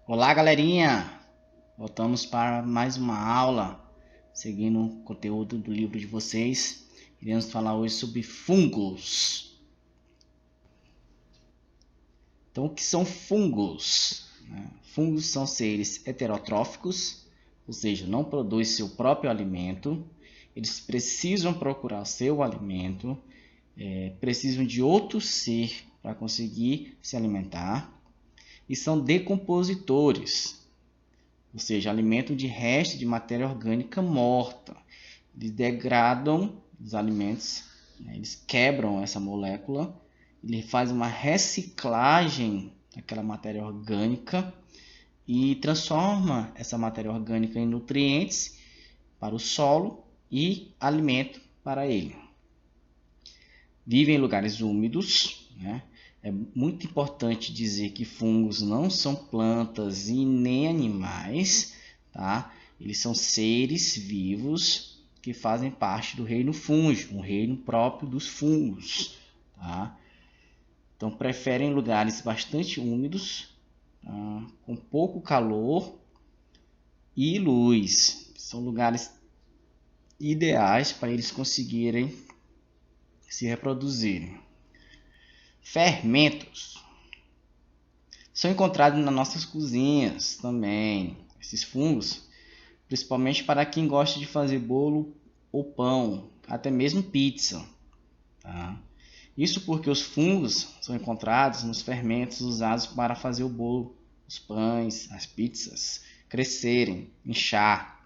Olá, galerinha! Voltamos para mais uma aula, seguindo o conteúdo do livro de vocês. Iremos falar hoje sobre fungos. Então, o que são fungos? Fungos são seres heterotróficos, ou seja, não produzem seu próprio alimento. Eles precisam procurar seu alimento, precisam de outro ser para conseguir se alimentar. E são decompositores, ou seja, alimentam de restos de matéria orgânica morta. Eles degradam os alimentos, eles quebram essa molécula, ele faz uma reciclagem daquela matéria orgânica e transforma essa matéria orgânica em nutrientes para o solo e alimento para ele. Vivem em lugares úmidos, É muito importante dizer que fungos não são plantas e nem animais, tá? Eles são seres vivos que fazem parte do reino fúngico, um reino próprio dos fungos, tá? Então preferem lugares bastante úmidos, tá? Com pouco calor e luz. São lugares ideais para eles conseguirem se reproduzirem. Fermentos são encontrados nas nossas cozinhas também. Esses fungos, principalmente para quem gosta de fazer bolo ou pão, até mesmo pizza. Tá? Isso porque os fungos são encontrados nos fermentos usados para fazer o bolo, os pães, as pizzas crescerem, inchar.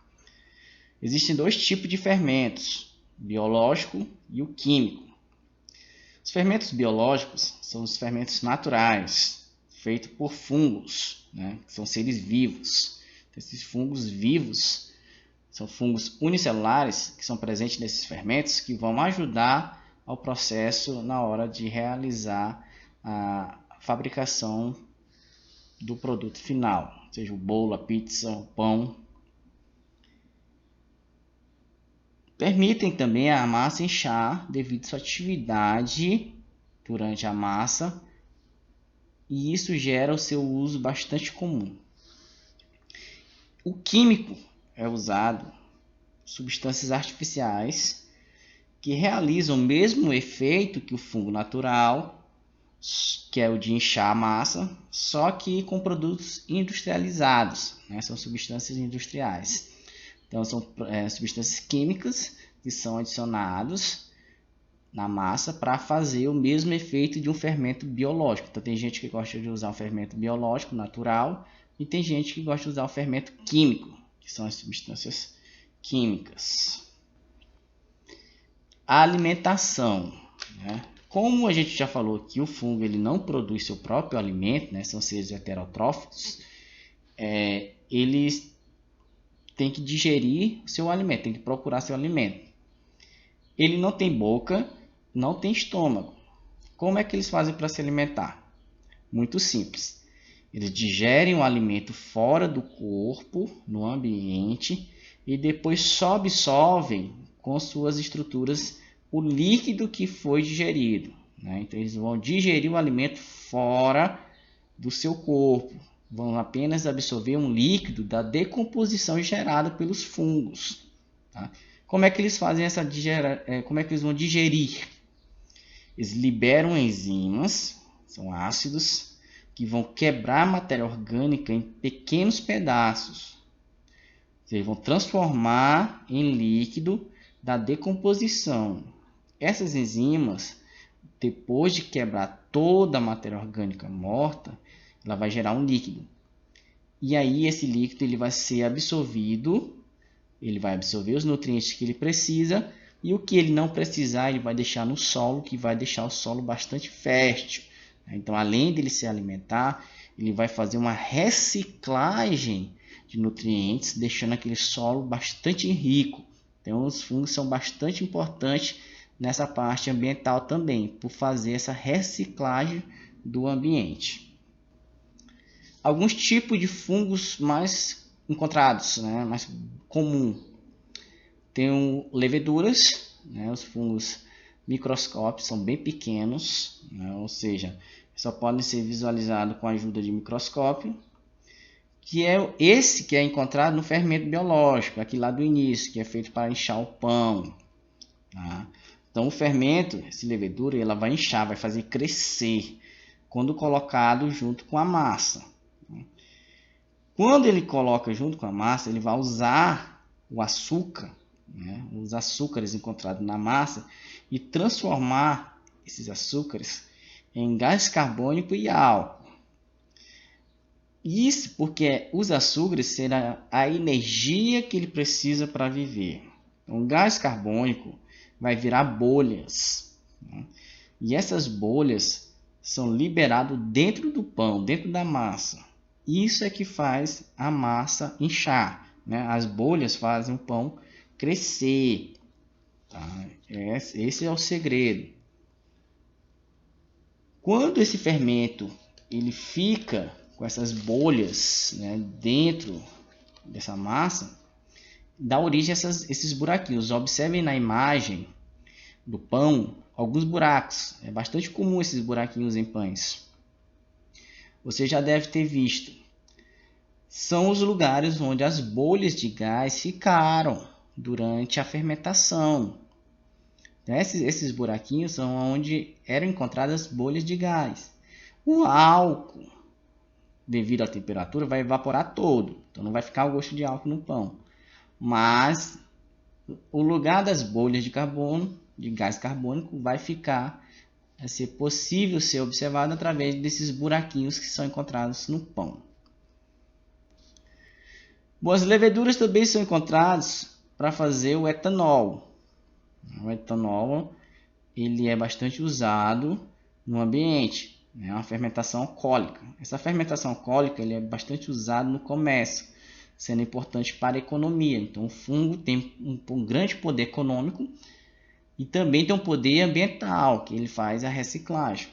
Existem dois tipos de fermentos, o biológico e o químico. Os fermentos biológicos são os fermentos naturais, feitos por fungos, que são seres vivos. Então, esses fungos vivos são fungos unicelulares que são presentes nesses fermentos, que vão ajudar ao processo na hora de realizar a fabricação do produto final, seja o bolo, a pizza, o pão. Permitem também a massa inchar devido à sua atividade durante a massa, e isso gera o seu uso bastante comum. O químico é usado substâncias artificiais que realizam o mesmo efeito que o fungo natural, que é o de inchar a massa, só que com produtos industrializados, são substâncias industriais. Então, são substâncias químicas que são adicionadas na massa para fazer o mesmo efeito de um fermento biológico. Então, tem gente que gosta de usar o fermento biológico natural e tem gente que gosta de usar o fermento químico, que são as substâncias químicas. A alimentação. Como a gente já falou que o fungo ele não produz seu próprio alimento, são seres heterotróficos, eles tem que digerir o seu alimento, tem que procurar seu alimento. Ele não tem boca, não tem estômago. Como é que eles fazem para se alimentar? Muito simples. Eles digerem o alimento fora do corpo, no ambiente, e depois só absorvem com suas estruturas o líquido que foi digerido. Então eles vão digerir o alimento fora do seu corpo. Vão apenas absorver um líquido da decomposição gerada pelos fungos. Tá? Como é que eles fazem como é que eles vão digerir? Eles liberam enzimas, são ácidos, que vão quebrar a matéria orgânica em pequenos pedaços. Eles vão transformar em líquido da decomposição. Essas enzimas, depois de quebrar toda a matéria orgânica morta, ela vai gerar um líquido. E aí esse líquido ele vai ser absorvido, ele vai absorver os nutrientes que ele precisa, e o que ele não precisar ele vai deixar no solo, que vai deixar o solo bastante fértil. Então, além dele se alimentar, ele vai fazer uma reciclagem de nutrientes, deixando aquele solo bastante rico. Então, os fungos são bastante importantes nessa parte ambiental também, por fazer essa reciclagem do ambiente. Alguns tipos de fungos mais encontrados, mais comum. Tem leveduras, os fungos microscópicos são bem pequenos, ou seja, só podem ser visualizados com a ajuda de microscópio. que é esse que é encontrado no fermento biológico, aqui lá do início, que é feito para inchar o pão. Tá? Então o fermento, essa levedura, ela vai inchar, vai fazer crescer quando colocado junto com a massa. Quando ele coloca junto com a massa, ele vai usar o açúcar, né, os açúcares encontrados na massa, e transformar esses açúcares em gás carbônico e álcool. Isso porque os açúcares serão a energia que ele precisa para viver. Então, o gás carbônico vai virar bolhas, né? E essas bolhas são liberadas dentro do pão, dentro da massa. Isso é que faz a massa inchar, né? As bolhas fazem o pão crescer. Tá? Esse é o segredo. Quando esse fermento ele fica com essas bolhas, né, dentro dessa massa, dá origem a esses buraquinhos. Observem na imagem do pão alguns buracos. É bastante comum esses buraquinhos em pães. Você já deve ter visto. São os lugares onde as bolhas de gás ficaram durante a fermentação. Esses buraquinhos são onde eram encontradas bolhas de gás. O álcool, devido à temperatura, vai evaporar todo. Então não vai ficar o gosto de álcool no pão. Mas o lugar das bolhas de carbono, de gás carbônico, vai ser possível ser observado através desses buraquinhos que são encontrados no pão. Bom, as leveduras também são encontradas para fazer o etanol. O etanol ele é bastante usado no ambiente, é uma fermentação alcoólica. Essa fermentação alcoólica ele é bastante usado no comércio, sendo importante para a economia. Então o fungo tem um grande poder econômico e também tem um poder ambiental, que ele faz a reciclagem.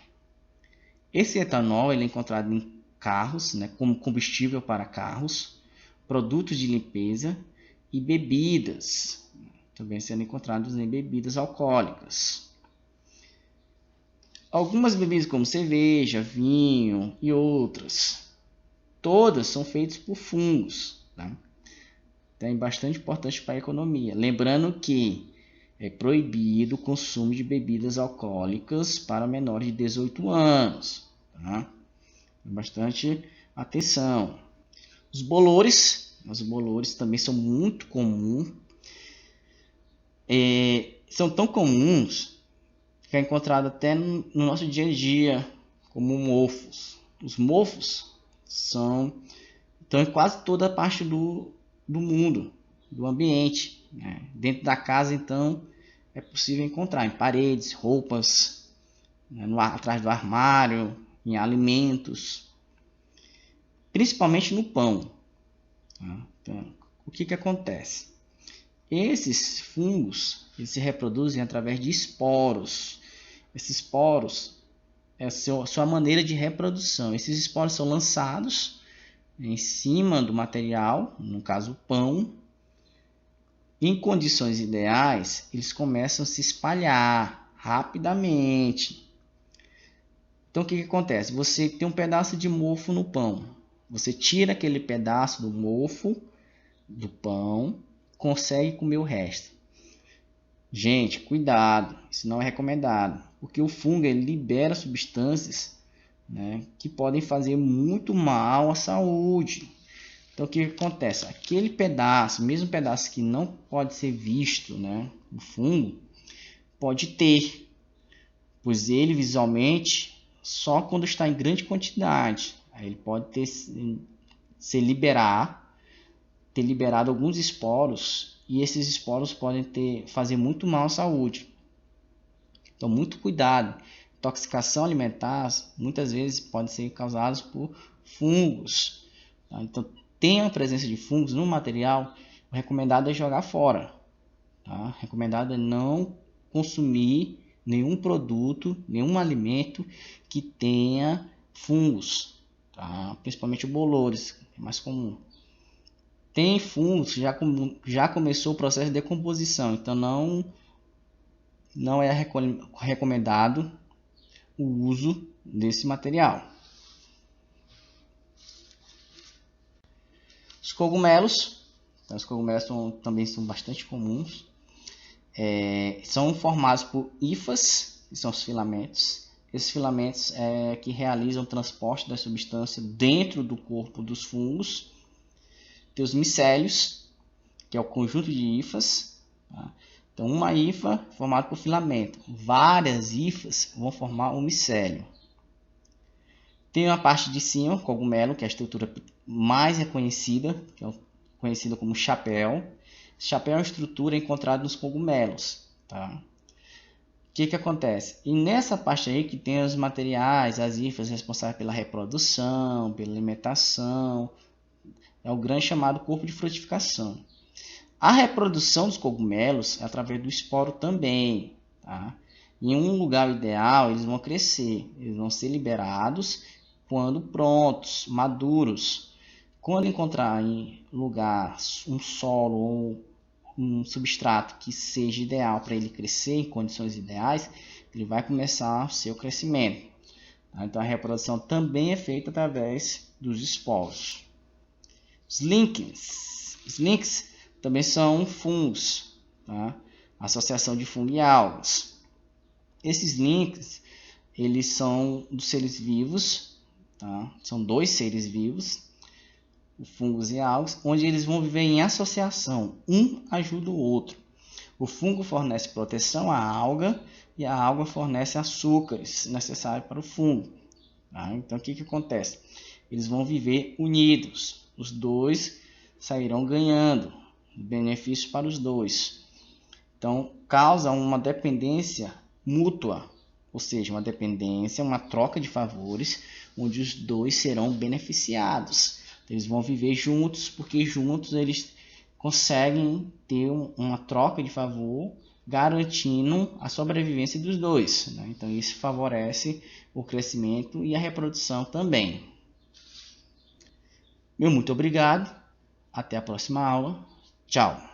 Esse etanol ele é encontrado em carros, né, como combustível para carros, produtos de limpeza e bebidas, também sendo encontrados em bebidas alcoólicas. Algumas bebidas como cerveja, vinho e outras, todas são feitas por fungos. Tá? Então é bastante importante para a economia. Lembrando que é proibido o consumo de bebidas alcoólicas para menores de 18 anos. Tá? Bastante atenção. Os bolores também são muito comuns. São tão comuns que é encontrado até no nosso dia a dia como mofos. Os mofos estão em quase toda a parte do mundo, do ambiente. Né? Dentro da casa, então, é possível encontrar em paredes, roupas, né? Atrás do armário, em alimentos, principalmente no pão. Tá? Então, o que acontece? Esses fungos eles se reproduzem através de esporos. Esses esporos é a sua maneira de reprodução. Esses esporos são lançados em cima do material, no caso o pão. Em condições ideais, eles começam a se espalhar rapidamente. Então o que acontece? Você tem um pedaço de mofo no pão. Você tira aquele pedaço do mofo do pão, consegue comer o resto. Gente, cuidado, isso não é recomendado, porque o fungo ele libera substâncias, né, que podem fazer muito mal à saúde. Então o que acontece? Aquele pedaço, mesmo pedaço que não pode ser visto, né, o fungo, pode ter, pois ele visualmente só quando está em grande quantidade, aí ele pode ter liberado alguns esporos e esses esporos podem fazer muito mal à saúde. Então, muito cuidado. Intoxicação alimentar muitas vezes pode ser causada por fungos. Tá? Então, tem a presença de fungos no material, o recomendado é jogar fora. Tá? O recomendado é não consumir nenhum produto, nenhum alimento que tenha fungos. Tá? Principalmente bolores, é mais comum. Tem fungos, já começou o processo de decomposição, então não é recomendado o uso desse material. Os cogumelos, então, os cogumelos também são bastante comuns. São formados por hifas, que são os filamentos. Esses filamentos que realizam o transporte da substância dentro do corpo dos fungos. Tem os micélios, que é o conjunto de hifas. Tá? Então, uma hifa formada por filamento. Várias hifas vão formar um micélio. Tem a parte de cima, cogumelo, que é a estrutura mais reconhecida, que é conhecida como chapéu. Esse chapéu é uma estrutura encontrada nos cogumelos. Tá? O que acontece? E nessa parte aí que tem os materiais, as hifas responsáveis pela reprodução, pela alimentação, é o grande chamado corpo de frutificação. A reprodução dos cogumelos é através do esporo também. Tá? Em um lugar ideal, eles vão crescer, eles vão ser liberados quando prontos, maduros. Quando encontrar em lugar um solo ou um substrato que seja ideal para ele crescer em condições ideais, ele vai começar o seu crescimento. Tá? Então a reprodução também é feita através dos esporos. Os líquens também são fungos, tá? Associação de fungo e algas. Esses líquens, eles são dos seres vivos, tá? São dois seres vivos, os fungos e algas, onde eles vão viver em associação, um ajuda o outro. O fungo fornece proteção à alga e a alga fornece açúcares necessários para o fungo. Tá? Então o que acontece? Eles vão viver unidos, os dois sairão ganhando benefícios para os dois. Então causa uma dependência mútua, ou seja, uma dependência, uma troca de favores, onde os dois serão beneficiados. Eles vão viver juntos, porque juntos eles conseguem ter uma troca de favor, garantindo a sobrevivência dos dois. Né? Então isso favorece o crescimento e a reprodução também. Meu muito obrigado. Até a próxima aula. Tchau.